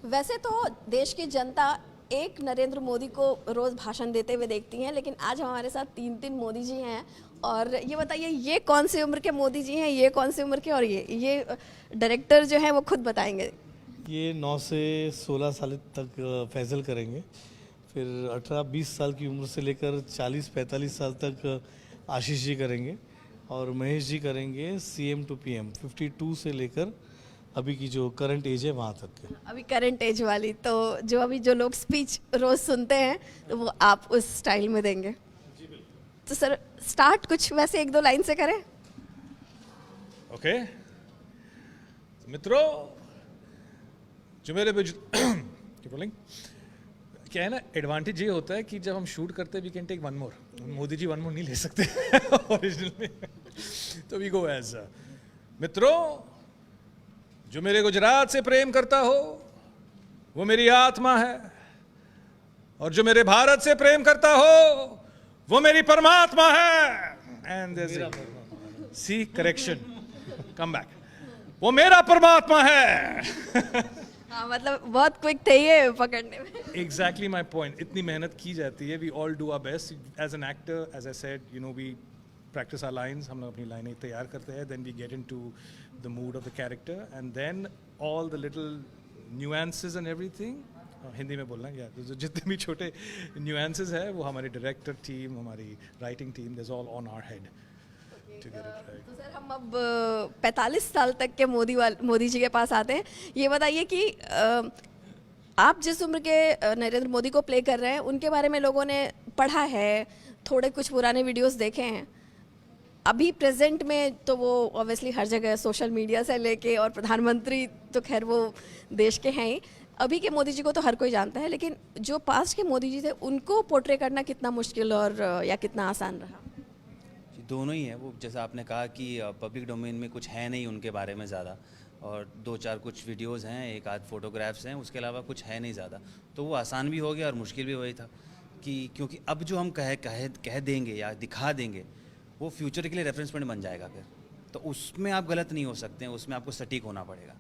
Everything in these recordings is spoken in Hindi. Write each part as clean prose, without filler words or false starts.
वैसे तो देश की जनता एक नरेंद्र मोदी को रोज भाषण देते हुए देखती हैं, लेकिन आज हमारे साथ तीन तीन मोदी जी हैं। और ये बताइए, ये कौन सी उम्र के मोदी जी हैं, ये कौन सी उम्र के, और ये डायरेक्टर जो है वो खुद बताएंगे। ये 9 से 16 साल तक फैजल करेंगे, फिर 18-20 साल की उम्र से लेकर 40-45 साल तक आशीष जी करेंगे, और महेश जी करेंगे CM to PM 52 से लेकर अभी की जो करंट एज है वहाँ तक के। अभी करंट एज वाली, तो जो लोग स्पीच रोज सुनते हैं तो वो आप उस स्टाइल में देंगे। तो सर स्टार्ट कुछ वैसे एक दो लाइन से करें। ओके मित्रों, जो मेरे बोलिंग क्या है ना, एडवांटेज ये होता है कि जब हम शूट करते हैं we can take one more. Modi ji one more नहीं ले सकते ओरिजिनल में, तो वी गो एज मित्रों, जो मेरे गुजरात से प्रेम करता हो वो मेरी आत्मा है, और जो मेरे भारत से प्रेम करता हो वो मेरी परमात्मा है। And see correction come back, वो मेरा परमात्मा है। हाँ, मतलब बहुत क्विक थे ये पकड़ने में। Exactly my point. इतनी मेहनत की जाती है, we all do our best as an actor. As I said, you know, we practice our lines, हम लोग अपनी लाइनें तैयार करते हैं, then we get in to the mood of the character, and then all the little nuances and everything, Hindi में बोलना या जितने भी छोटे न्यूएंसेस है वो हमारी डायरेक्टर टीम, हमारी writing team, this all on our head to get it right. तो सर हम अब 45 साल तक के मोदी जी के पास आते हैं। ये बताइए कि आप जिस उम्र के नरेंद्र मोदी को प्ले कर रहे हैं, उनके बारे में लोगों ने पढ़ा है, थोड़े कुछ पुराने वीडियोस देखे हैं। अभी प्रेजेंट में तो वो ऑब्वियसली हर जगह सोशल मीडिया से लेके, और प्रधानमंत्री तो खैर वो देश के हैं ही। अभी के मोदी जी को तो हर कोई जानता है, लेकिन जो पास्ट के मोदी जी थे उनको पोर्ट्रे करना कितना मुश्किल और या कितना आसान रहा? दोनों ही है। वो जैसा आपने कहा कि पब्लिक डोमेन में कुछ है नहीं उनके बारे में ज़्यादा, और दो चार कुछ वीडियोस हैं, एक आध फोटोग्राफ्स हैं, उसके अलावा कुछ है नहीं ज़्यादा। तो वो आसान भी हो गया और मुश्किल भी वही था कि क्योंकि अब जो हम कह देंगे या दिखा देंगे वो फ्यूचर के लिए रेफरेंस पॉइंट बन जाएगा फिर, तो उसमें आप गलत नहीं हो सकते हैं, उसमें आपको सटीक होना पड़ेगा,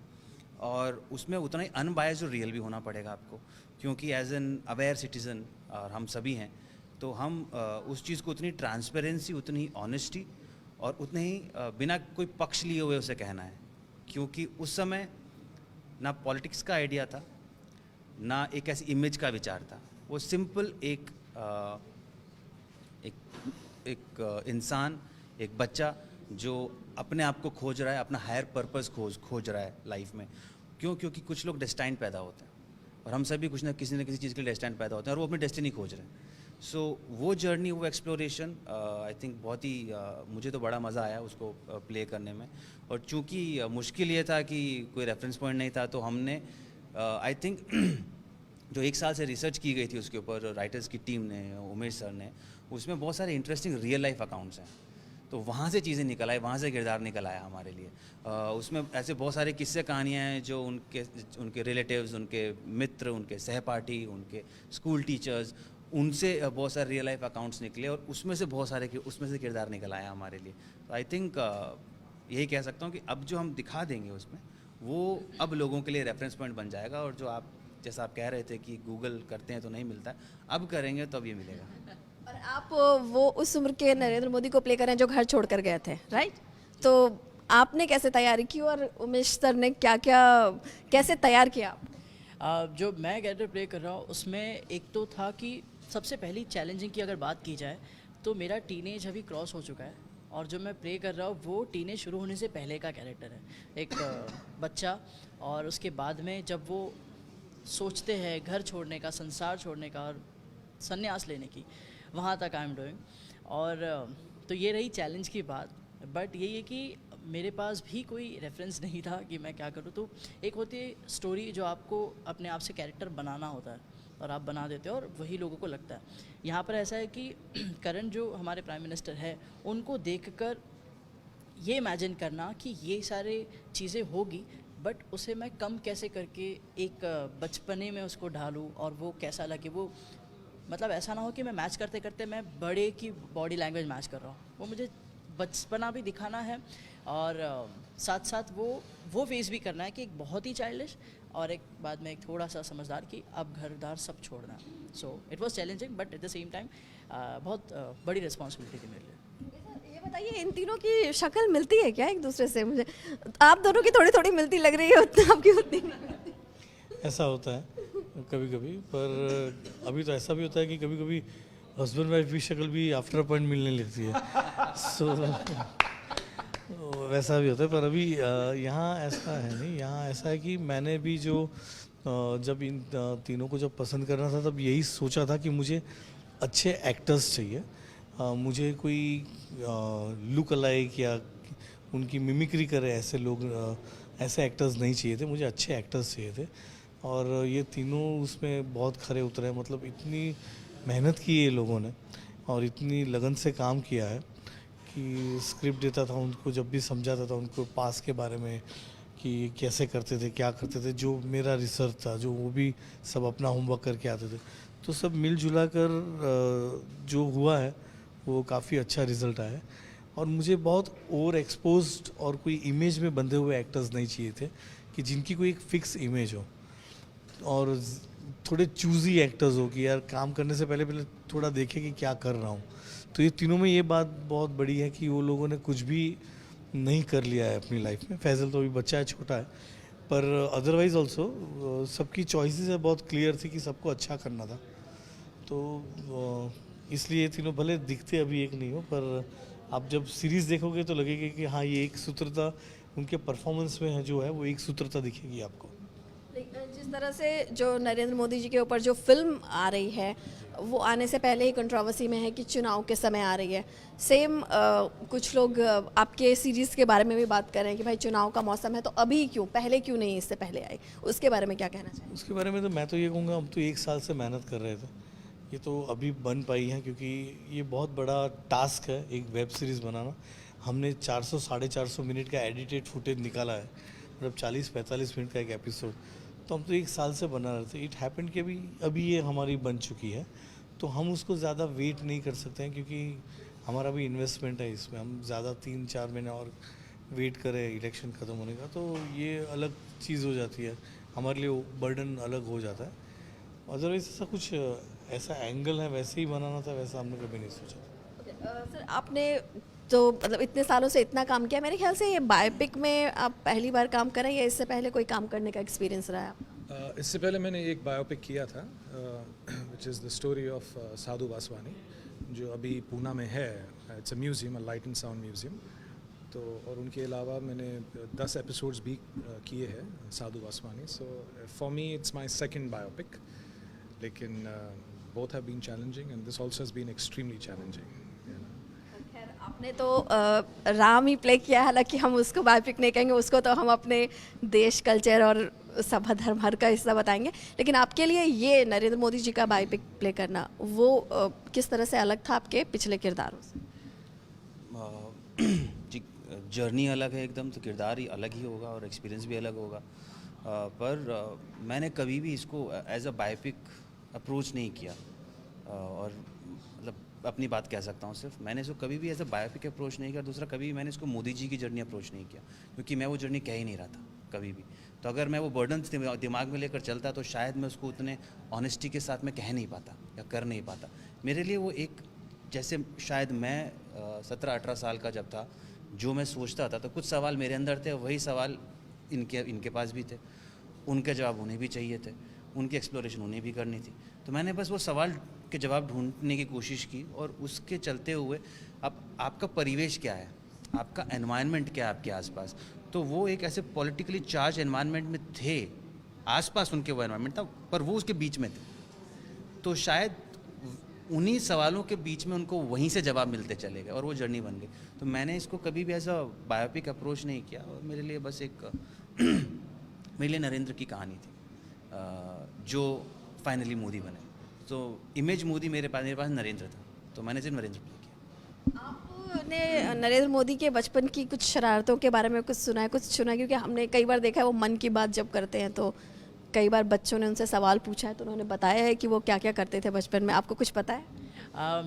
और उसमें उतना ही अनबायस्ड और रियल भी होना पड़ेगा आपको, क्योंकि एज एन अवेयर सिटीज़न और हम सभी हैं, तो हम उस चीज़ को उतनी ट्रांसपेरेंसी, उतनी ऑनेस्टी और उतने ही बिना कोई पक्ष लिए हुए उसे कहना है, क्योंकि उस समय ना पॉलिटिक्स का आइडिया था, ना एक ऐसी इमेज का विचार था। वो सिंपल एक इंसान, एक बच्चा जो अपने आप को खोज रहा है, अपना हायर पर्पस खोज रहा है लाइफ में। क्योंकि कुछ लोग डेस्टाइन पैदा होते हैं, और हम सभी कुछ ना किसी चीज़ के लिए डेस्टाइन पैदा होते हैं, और वो अपनी डेस्टिनी खोज रहे हैं। सो वो जर्नी, वो एक्सप्लोरेशन आई थिंक बहुत ही मुझे तो बड़ा मज़ा आया उसको प्ले करने में। और चूँकि मुश्किल ये था कि कोई रेफरेंस पॉइंट नहीं था, तो हमने आई थिंक जो 1 साल से रिसर्च की गई थी उसके ऊपर राइटर्स की टीम ने, उमेश सर ने, उसमें बहुत सारे इंटरेस्टिंग रियल लाइफ अकाउंट्स हैं, तो वहाँ से चीज़ें निकल आई, वहाँ से किरदार निकल आया हमारे लिए। उसमें ऐसे बहुत सारे किस्से कहानियाँ हैं जो उनके रिलेटिव्स, उनके मित्र, उनके सहपाठी, उनके स्कूल टीचर्स, उनसे बहुत सारे रियल लाइफ अकाउंट्स निकले, और उसमें से किरदार निकल आया हमारे लिए। तो आई थिंक यही कह सकता हूँ कि अब जो हम दिखा देंगे उसमें, वो अब लोगों के लिए रेफरेंस पॉइंट बन जाएगा, और जो आप जैसा आप कह रहे थे कि गूगल करते हैं तो नहीं मिलता है, अब करेंगे तो अब ये मिलेगा। और आप वो उस उम्र के नरेंद्र मोदी को प्ले कर रहे हैं जो घर छोड़कर गए थे, राइट? तो आपने कैसे तैयारी की, और उमेश सर ने कैसे तैयार किया? जो मैं कैरेक्टर प्ले कर रहा हूँ उसमें एक तो था कि सबसे पहली चैलेंजिंग की अगर बात की जाए तो मेरा टीनेज अभी क्रॉस हो चुका है, और जो मैं प्ले कर रहा हूँ वो टीनेज शुरू होने से पहले का कैरेक्टर है, एक बच्चा। और उसके बाद में जब वो सोचते हैं घर छोड़ने का, संसार छोड़ने का और संन्यास लेने की, वहाँ तक आई एम डूइंग। और तो ये रही चैलेंज की बात। बट यही है कि मेरे पास भी कोई रेफरेंस नहीं था कि मैं क्या करूँ। तो एक होती है स्टोरी जो आपको अपने आप से कैरेक्टर बनाना होता है, और आप बना देते हो और वही लोगों को लगता है। यहाँ पर ऐसा है कि करण जो हमारे प्राइम मिनिस्टर है, उनको देखकर ये इमेजिन करना कि ये सारे चीज़ें होगी, बट उसे मैं कम कैसे करके एक बचपने में उसको ढालूँ और वो कैसा लगे। वो मतलब ऐसा ना हो कि मैं मैच करते करते मैं बड़े की बॉडी लैंग्वेज मैच कर रहा हूँ। वो मुझे बचपना भी दिखाना है और साथ साथ वो फेस भी करना है कि एक बहुत ही चाइल्डिश और एक बाद में एक थोड़ा सा समझदार कि अब घरदार सब छोड़ना। So it was challenging but at the same time बहुत बड़ी रिस्पॉन्सिबिलिटी थी मेरे लिए। ये बताइए इन तीनों की शक्ल मिलती है क्या एक दूसरे से? मुझे आप दोनों की थोड़ी थोड़ी मिलती लग रही है, उतना आपकी उतनी नहीं मिलती। ऐसा होता है कभी कभी, पर अभी तो ऐसा भी होता है कि कभी कभी हस्बैंड वाइफ की शक्ल भी आफ्टर अ पॉइंट मिलने लगती है। सो वैसा भी होता है, पर अभी यहाँ ऐसा है नहीं। यहाँ ऐसा है कि मैंने भी जो जब इन तीनों को जब पसंद करना था तब यही सोचा था कि मुझे अच्छे एक्टर्स चाहिए। मुझे कोई लुक अलाइक या उनकी मिमिक्री करे ऐसे लोग, ऐसे एक्टर्स नहीं चाहिए थे। मुझे अच्छे एक्टर्स चाहिए थे और ये तीनों उसमें बहुत खरे उतरे। मतलब इतनी मेहनत की ये लोगों ने और इतनी लगन से काम किया है कि स्क्रिप्ट देता था उनको, जब भी समझाता था उनको पास के बारे में कि कैसे करते थे, क्या करते थे, जो मेरा रिसर्च था, जो वो भी सब अपना होमवर्क करके आते थे, तो सब मिलजुला कर जो हुआ है वो काफ़ी अच्छा रिजल्ट आया है। और मुझे बहुत ओवर एक्सपोज्ड और कोई इमेज में बंधे हुए एक्टर्स नहीं चाहिए थे कि जिनकी कोई एक फिक्स इमेज हो, और थोड़े चूजी एक्टर्स हो कि यार काम करने से पहले पहले थोड़ा देखे कि क्या कर रहा हूँ। तो ये तीनों में ये बात बहुत बड़ी है कि वो लोगों ने कुछ भी नहीं कर लिया है अपनी लाइफ में। फैजल तो अभी बच्चा है, छोटा है, पर अदरवाइज ऑल्सो सबकी चॉइसेस है बहुत क्लियर थी कि सबको अच्छा करना था। तो इसलिए ये तीनों भले दिखते अभी एक नहीं हो, पर आप जब सीरीज़ देखोगे तो लगेगा कि हाँ ये एक सूत्रता उनके परफॉर्मेंस में है, जो है वो एक सूत्रता दिखेगी आपको। जिस तरह से जो नरेंद्र मोदी जी के ऊपर जो फिल्म आ रही है वो आने से पहले ही कंट्रोवर्सी में है कि चुनाव के समय आ रही है। सेम कुछ लोग आपके सीरीज़ के बारे में भी बात कर रहे हैं कि भाई चुनाव का मौसम है तो अभी क्यों, पहले क्यों नहीं इससे पहले आई। उसके बारे में क्या कहना चाहिए? उसके बारे में तो मैं तो ये कहूँगा, हम तो 1 साल से मेहनत कर रहे थे, ये तो अभी बन पाई है क्योंकि ये बहुत बड़ा टास्क है एक वेब सीरीज़ बनाना। हमने 400 साढ़े 400 मिनट का एडिटेड फुटेज निकाला है, मतलब 40-45 मिनट का एक एपिसोड। तो हम तो 1 साल से बना रहे थे। इट हैपेंड कि अभी ये हमारी बन चुकी है, तो हम उसको ज़्यादा वेट नहीं कर सकते हैं क्योंकि हमारा भी इन्वेस्टमेंट है इसमें। हम ज़्यादा 3-4 महीने और वेट करें इलेक्शन ख़त्म होने का, तो ये अलग चीज़ हो जाती है, हमारे लिए बर्डन अलग हो जाता है। अदरवाइज ऐसा कुछ ऐसा एंगल है वैसे ही बनाना था, वैसा हमने कभी नहीं सोचा। सर आपने तो मतलब इतने सालों से इतना काम किया, मेरे ख्याल से ये बायोपिक में आप पहली बार काम कर रहे हैं या इससे पहले कोई काम करने का एक्सपीरियंस रहा है आपका? इससे पहले मैंने एक बायोपिक किया था which is the story of Sadhu Vaswani, जो अभी पूना में है। It's a museum, a light and sound museum. तो और उनके अलावा मैंने 10 एपिसोड्स भी किए हैं Sadhu Vaswani. So for me it's my second biopic, लेकिन both have been challenging and this also has been extremely challenging. खैर आपने तो राम ही प्ले किया, हालांकि हम उसको बायोपिक नहीं कहेंगे, उसको तो हम अपने देश, कल्चर और सभा धर्म हर का हिस्सा बताएंगे। लेकिन आपके लिए ये नरेंद्र मोदी जी का बायोपिक प्ले करना वो किस तरह से अलग था आपके पिछले किरदारों से? जी, जर्नी अलग है एकदम, तो किरदार ही अलग ही होगा और एक्सपीरियंस भी अलग होगा। पर मैंने कभी भी इसको एज अ बायोपिक अप्रोच नहीं किया। और मतलब अपनी बात कह सकता हूँ, सिर्फ मैंने इसको कभी भी एज अ बायोपिक अप्रोच नहीं किया। दूसरा, कभी मैंने इसको मोदी जी की जर्नी अप्रोच नहीं किया, क्योंकि मैं वो जर्नी कह ही नहीं रहा था कभी भी। तो अगर मैं वो बर्डन दिमाग में लेकर चलता तो शायद मैं उसको उतने ऑनेस्टी के साथ में कह नहीं पाता या कर नहीं पाता। मेरे लिए वो एक, जैसे शायद मैं 17-18 साल का जब था, जो मैं सोचता था तो कुछ सवाल मेरे अंदर थे, वही सवाल इनके पास भी थे, उनके जवाब उन्हें भी चाहिए थे, उनकी एक्सप्लोरेशन उन्हें भी करनी थी। तो मैंने बस वो सवाल के जवाब ढूंढने की कोशिश की, और उसके चलते हुए अब आपका परिवेश क्या है, आपका एनवायरनमेंट क्या है आपके आसपास। तो वो एक ऐसे पॉलिटिकली चार्ज एनवायरनमेंट में थे, आसपास उनके वो एनवायरनमेंट था, पर वो उसके बीच में थे। तो शायद उन्हीं सवालों के बीच में उनको वहीं से जवाब मिलते चले गए और वो जर्नी बन गई। तो मैंने इसको कभी भी ऐसा बायोपिक अप्रोच नहीं किया, और मेरे लिए बस एक मेरे लिए नरेंद्र की कहानी थी जो फाइनली मोदी बने। तो इमेज मोदी मेरे पास नरेंद्र था, तो मैंने सिर्फ नरेंद्र प्ले किया। आपने नरेंद्र मोदी के बचपन की कुछ शरारतों के बारे में कुछ सुना है, कुछ सुना है? क्योंकि हमने कई बार देखा है वो मन की बात जब करते हैं तो कई बार बच्चों ने उनसे सवाल पूछा है तो उन्होंने बताया है कि वो क्या क्या करते थे बचपन में। आपको कुछ पता है?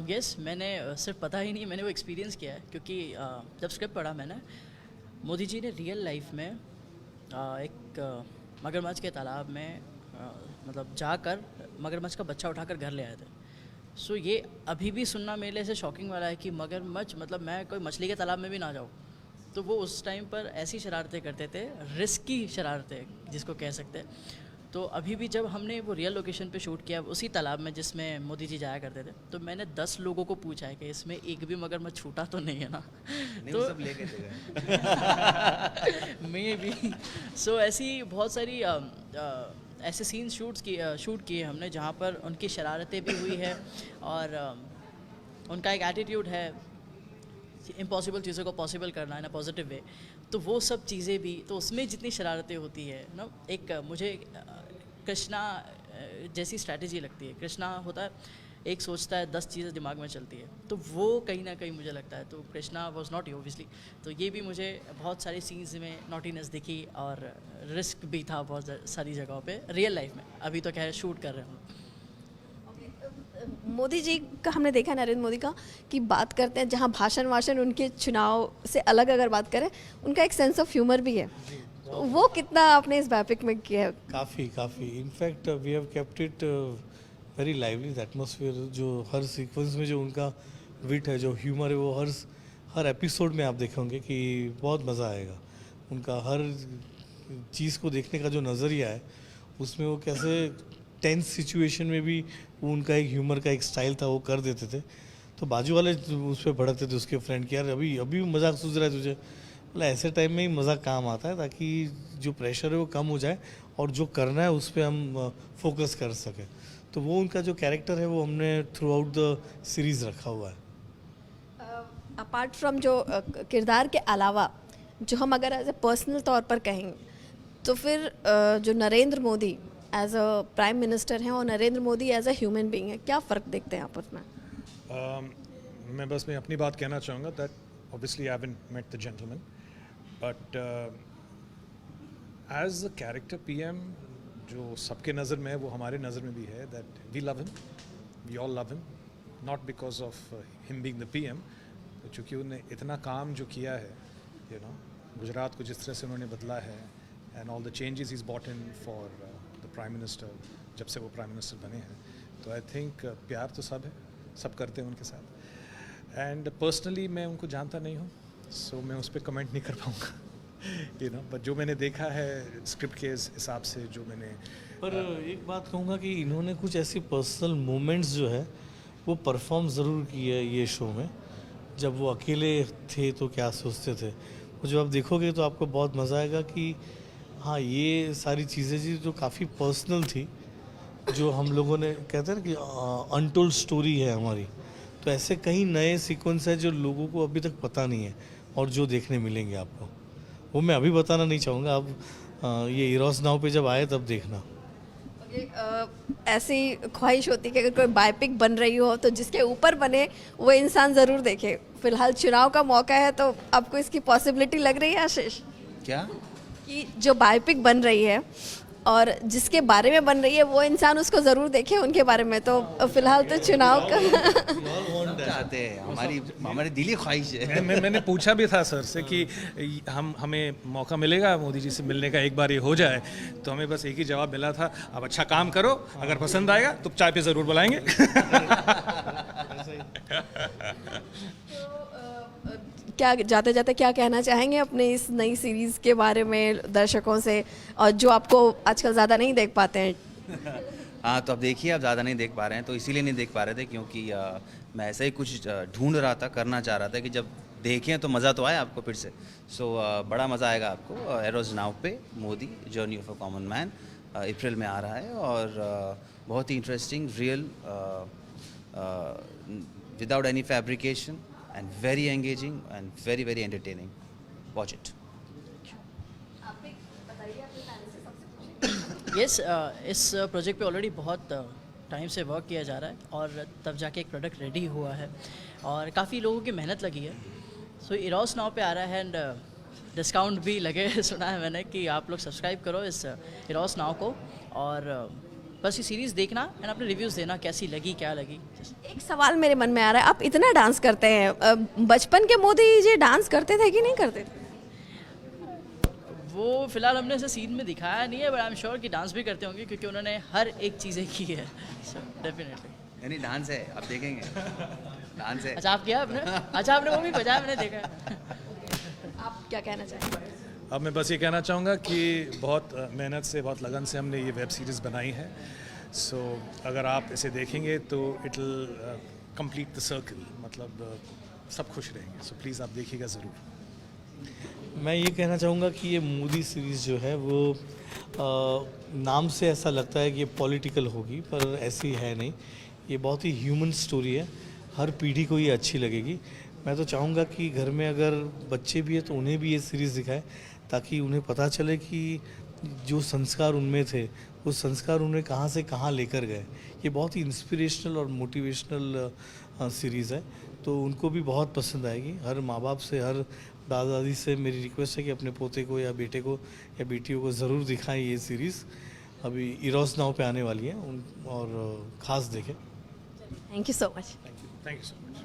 यस, मैंने सिर्फ पता ही नहीं, मैंने वो एक्सपीरियंस किया है। क्योंकि जब स्क्रिप्ट पढ़ा मैंने, मोदी जी ने रियल लाइफ में एक मगरमच्छ के तालाब में मतलब जाकर मगरमच्छ का बच्चा उठाकर घर ले आए थे। सो ये अभी भी सुनना मेरे लिए ऐसे शॉकिंग वाला है कि मगरमच्छ मतलब मैं कोई मछली के तालाब में भी ना जाऊँ। तो वो उस टाइम पर ऐसी शरारतें करते थे, रिस्की शरारतें जिसको कह सकते हैं। तो अभी भी जब हमने वो रियल लोकेशन पे शूट किया उसी तालाब में जिसमें मोदी जी जाया करते थे, तो मैंने 10 लोगों को पूछा है कि इसमें एक भी मगरमच्छ छूटा तो नहीं है ना? नहीं, तो वो सब लेके चले गए। मे बी सो ऐसी बहुत सारी ऐसे सीन शूट किए हमने जहाँ पर उनकी शरारतें भी हुई है और उनका एक एटीट्यूड है इम्पॉसिबल चीज़ों को पॉसिबल करना इन अ पॉजिटिव वे। तो वो सब चीज़ें भी, तो उसमें जितनी शरारतें होती है ना, एक मुझे कृष्णा जैसी स्ट्रैटेजी लगती है। कृष्णा होता है, एक सोचता है 10 चीज़ें दिमाग में चलती है, तो वो कहीं ना कहीं मुझे लगता है। तो कृष्णा वॉज नॉट ऑब्वियसली, तो ये भी मुझे बहुत सारी सीन्स में नॉटीनेस दिखी और रिस्क भी था बहुत सारी जगहों पे रियल लाइफ में। अभी तो क्या है, शूट कर रहे हैं हम। मोदी जी का हमने देखा, नरेंद्र मोदी का, कि बात करते हैं जहाँ भाषण वाषण उनके चुनाव से अलग अगर बात करें, उनका एक सेंस ऑफ ह्यूमर भी है। वो कितना आपने इस बायोपिक में किया है? काफ़ी in fact we have kept it very lively atmosphere. जो हर सीक्वेंस में जो उनका विट है, जो ह्यूमर है, वो हर एपिसोड में आप देखेंगे कि बहुत मज़ा आएगा। उनका हर चीज़ को देखने का जो नज़रिया है, उसमें वो कैसे टेंस सिचुएशन में भी उनका एक ह्यूमर का एक स्टाइल था, वो कर देते थे। तो बाजू वाले उस पर भड़कते थे उसके फ्रेंड कि यार अभी भी मजाक सूझ रहा है तुझे। मतलब ऐसे टाइम में ही मज़ा काम आता है, ताकि जो प्रेशर है वो कम हो जाए और जो करना है उस पर हम फोकस कर सकें। तो वो उनका जो कैरेक्टर है वो हमने थ्रू आउट द सीरीज़ रखा हुआ है। अपार्ट फ्रॉम जो किरदार के अलावा, जो हम अगर एज ए पर्सनल तौर पर कहेंगे, तो फिर जो Narendra Modi as a prime minister हैं और Narendra Modi as a human being है, क्या फ़र्क देखते हैं आपस में? मैं बस मैं अपनी बात कहना चाहूँगा that obviously I haven't met the gentleman, but as a character PM जो सबके नज़र में है वो हमारे नज़र में भी है, that we love him, we all love him, not because of him being the PM, चूँकि उन्हें इतना काम जो किया है, यू नो, गुजरात को जिस तरह से उन्होंने बदला है and all the changes is bought in for the prime minister, जब से वो प्राइम मिनिस्टर बने हैं। तो आई थिंक प्यार तो सब है, सब करते हैं उनके साथ। एंड पर्सनली मैं उनको जानता नहीं हूँ, सो मैं उस पर कमेंट नहीं कर पाऊँगा, यू नो, बट जो मैंने देखा है स्क्रिप्ट के हिसाब से, जो मैंने पर एक बात कहूँगा कि इन्होंने कुछ ऐसी पर्सनल मोमेंट्स जो है वो परफॉर्म ज़रूर की है ये शो में। जब वो अकेले थे तो क्या सोचते थे, वो जब आप देखोगे तो आपको बहुत मज़ा आएगा कि हाँ, ये सारी चीज़ें जी जो काफ़ी पर्सनल थी, जो हम लोगों ने कहते हैं ना कि अनटोल्ड स्टोरी है हमारी। तो ऐसे कई नए सीक्वेंस है जो लोगों को अभी तक पता नहीं है और जो देखने मिलेंगे आपको, वो मैं अभी बताना नहीं चाहूँगा। अब ये इरोस नाउ पे जब आए तब देखना। ऐसी ख्वाहिश होती है कि अगर कोई बायोपिक बन रही हो तो जिसके ऊपर बने वो इंसान ज़रूर देखे। फिलहाल चुनाव का मौका है, तो आपको इसकी पॉसिबिलिटी लग रही है आशीष, क्या? कि जो बायोपिक बन रही है और जिसके बारे में बन रही है वो इंसान उसको ज़रूर देखे उनके बारे में? तो फिलहाल तो चुनाव का चाहते हैं, हमारी दिली ख्वाहिश है। मैंने पूछा भी था सर से कि हमें मौका मिलेगा मोदी जी से मिलने का, एक बार ये हो जाए, तो हमें बस एक ही जवाब मिला था, अब अच्छा काम करो, अगर पसंद आएगा तो चाय पे ज़रूर बुलाएंगे। क्या जाते जाते क्या कहना चाहेंगे अपने इस नई सीरीज़ के बारे में दर्शकों से, और जो आपको आजकल ज़्यादा नहीं देख पाते हैं? हाँ, तो अब देखिए, आप ज़्यादा नहीं देख पा रहे हैं, तो इसीलिए नहीं देख पा रहे थे क्योंकि मैं ऐसा ही कुछ ढूंढ रहा था, करना चाह रहा था कि जब देखें तो मज़ा तो आए आपको फिर से। सो बड़ा मज़ा आएगा आपको। एरोज नाउ पे Modi journey of a common man April में आ रहा है, और बहुत ही interesting, real, without any fabrication, and very engaging and very very entertaining. Watch it. Yes, इस प्रोजेक्ट पे ऑलरेडी बहुत टाइम से वर्क किया जा रहा है और तब जाके एक प्रोडक्ट रेडी हुआ है और काफ़ी लोगों की मेहनत लगी है। सो इरोस नाउ पे आ रहा है एंड डिस्काउंट भी लगे। सुना है मैंने कि आप लोग सब्सक्राइब करो इस इरोस नाउ को, और बस ये सीरीज़ देखना एंड अपने रिव्यूज़ देना, कैसी लगी, क्या लगी। एक सवाल मेरे मन में आ रहा है, आप इतना डांस करते हैं, बचपन के मोदी जी डांस करते थे कि नहीं करते थे? वो फिलहाल हमने ऐसे सीन में दिखाया नहीं है, बट आई एम श्योर कि डांस भी करते होंगे क्योंकि उन्होंने हर एक चीज़ें की है, सो डेफिनेटली। यानी डांस है, आप देखेंगे डांस है। अच्छा आप किया आपने? अच्छा आपने वो भी बजाया, मैंने देखा है। आप क्या कहना चाहेंगे? अब मैं बस ये कहना चाहूँगा कि बहुत मेहनत से, बहुत लगन से हमने ये वेब सीरीज़ बनाई है। सो अगर आप इसे देखेंगे तो it will complete the circle, मतलब सब खुश रहेंगे। सो प्लीज़ आप देखिएगा ज़रूर। मैं ये कहना चाहूँगा कि ये मोदी सीरीज़ जो है वो नाम से ऐसा लगता है कि ये पॉलिटिकल होगी, पर ऐसी है नहीं। ये बहुत ही ह्यूमन स्टोरी है, हर पीढ़ी को ये अच्छी लगेगी। मैं तो चाहूँगा कि घर में अगर बच्चे भी हैं तो उन्हें भी ये सीरीज़ दिखाएं, ताकि उन्हें पता चले कि जो संस्कार उनमें थे वो संस्कार उन्हें कहाँ से कहाँ लेकर गए। ये बहुत ही इंस्पिरेशनल और मोटिवेशनल सीरीज़ है, तो उनको भी बहुत पसंद आएगी। हर माँ बाप से, हर दादा दादी से मेरी रिक्वेस्ट है कि अपने पोते को या बेटे को या बेटियों को ज़रूर दिखाएं ये सीरीज़। अभी इरोस नाउ पे आने वाली है और ख़ास देखें। Thank you so much. Thank you so much.